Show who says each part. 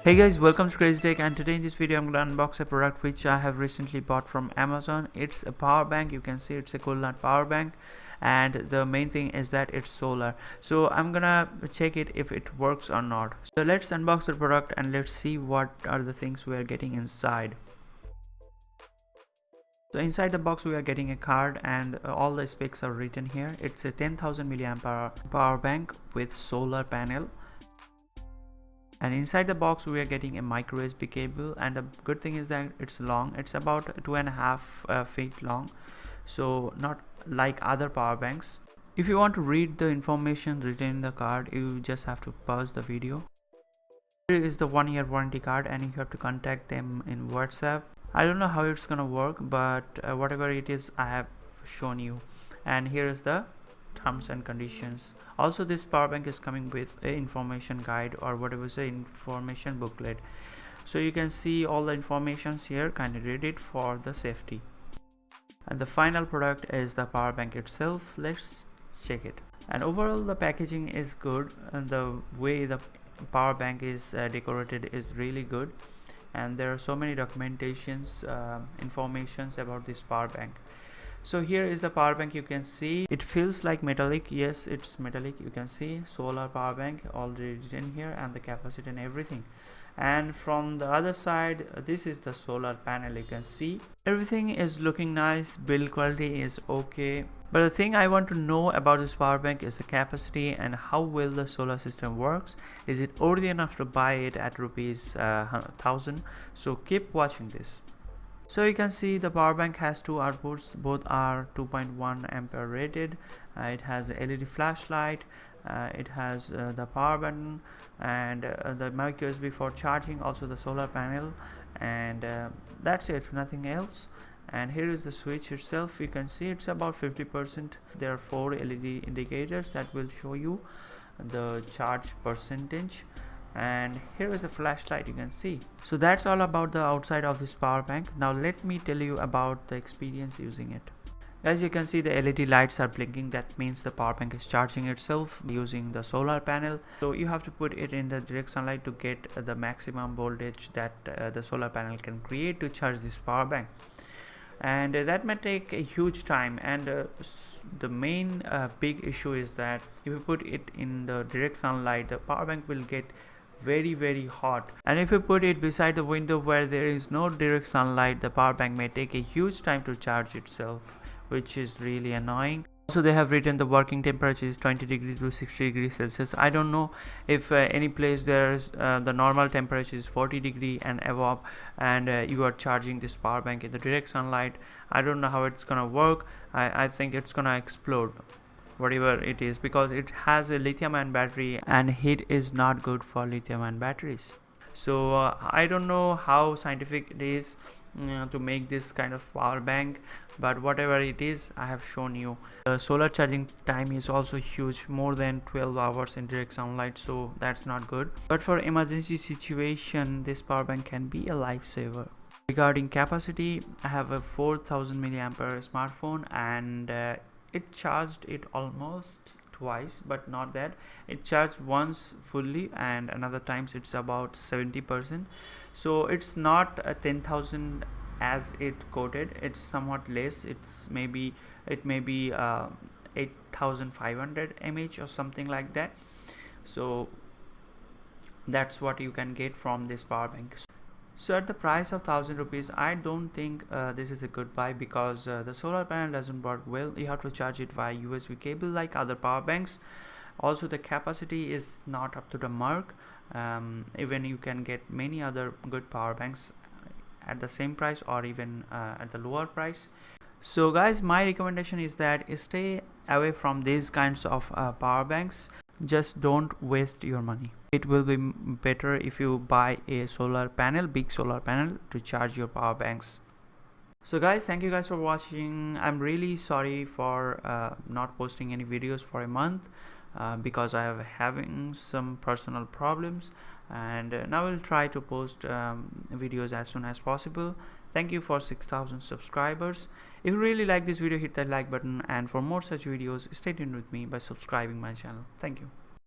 Speaker 1: Hey guys, welcome to CrazyTech, and today in this video I'm gonna unbox a product which I have recently bought from Amazon. It's a power bank. You can see it's a cool power bank, and the main thing is that it's solar. So I'm gonna check it if it works or not. So let's unbox the product and let's see what are the things we are getting inside. So inside the box we are getting a card, and all the specs are written here. It's a 10,000 milliamp hour power bank with solar panel. And inside the box we are getting a micro USB cable, and the good thing is that it's long. It's about 2.5 feet long, so not like other power banks. If you want to read the information written in the card, you just have to pause the video. Here is the 1-year warranty card, and you have to contact them in WhatsApp. I don't know how it's gonna work, but whatever it is I have shown you. And here is the terms and conditions. Also, this power bank is coming with a information guide, or whatever is a information booklet, so you can see all the informations here. Kindly read it for the safety. And the final product is the power bank itself. Let's check it. And overall the packaging is good, and the way the power bank is decorated is really good, and there are so many documentations, informations about this power bank. So here is the power bank. You can see it feels like metallic. Yes, it's metallic. You can see solar power bank already written here, and the capacity and everything. And from the other side, this is the solar panel. You can see everything is looking nice. Build quality is okay, but the thing I want to know about this power bank is the capacity and how well the solar system works. Is it worthy enough to buy it at rupees 1000? So keep watching this. So you can see the power bank has two outputs. Both are 2.1 ampere rated. It has a LED flashlight. It has the power button, and the micro USB for charging, also the solar panel, and that's it, nothing else. And here is the switch itself. You can see it's about 50%. There are 4 LED indicators that will show you the charge percentage, and here is a flashlight, you can see. So that's all about the outside of this power bank. Now let me tell you about the experience using it. As you can see, the LED lights are blinking. That means the power bank is charging itself using the solar panel. So you have to put it in the direct sunlight to get the maximum voltage that the solar panel can create to charge this power bank, and that may take a huge time. And the main big issue is that if you put it in the direct sunlight, the power bank will get very hot, and if you put it beside the window where there is no direct sunlight, the power bank may take a huge time to charge itself, which is really annoying. Also, they have written the working temperature is 20 degrees to 60 degrees Celsius. I don't know if any place there's the normal temperature is 40 degree and above, and you are charging this power bank in the direct sunlight. I don't know how it's gonna work. I think it's gonna explode, whatever it is, because it has a lithium-ion battery, and heat is not good for lithium-ion batteries. So I don't know how scientific it is to make this kind of power bank, but whatever it is, I have shown you. The solar charging time is also huge, more than 12 hours in direct sunlight, so that's not good. But for emergency situation, this power bank can be a lifesaver. Regarding capacity, I have a 4000 milliamp hour smartphone, and it charged it almost twice, but not that. It charged once fully, and another times it's about 70%. So it's not a 10,000 as it quoted. It's somewhat less. It may be 8500 mAh or something like that. So that's what you can get from this power bank. So at the price of 1000 rupees, I don't think this is a good buy, because the solar panel doesn't work well. You have to charge it via USB cable like other power banks. Also, the capacity is not up to the mark. Even you can get many other good power banks at the same price, or even at the lower price. So guys, my recommendation is that stay away from these kinds of power banks. Just don't waste your money. It will be better if you buy a solar panel, big solar panel, to charge your power banks. So guys, thank you guys for watching. I'm really sorry for not posting any videos for a month, because I am having some personal problems, and now we'll try to post videos as soon as possible. Thank you for 6000 subscribers. If you really like this video, hit that like button, and for more such videos, stay tuned with me by subscribing my channel. Thank you.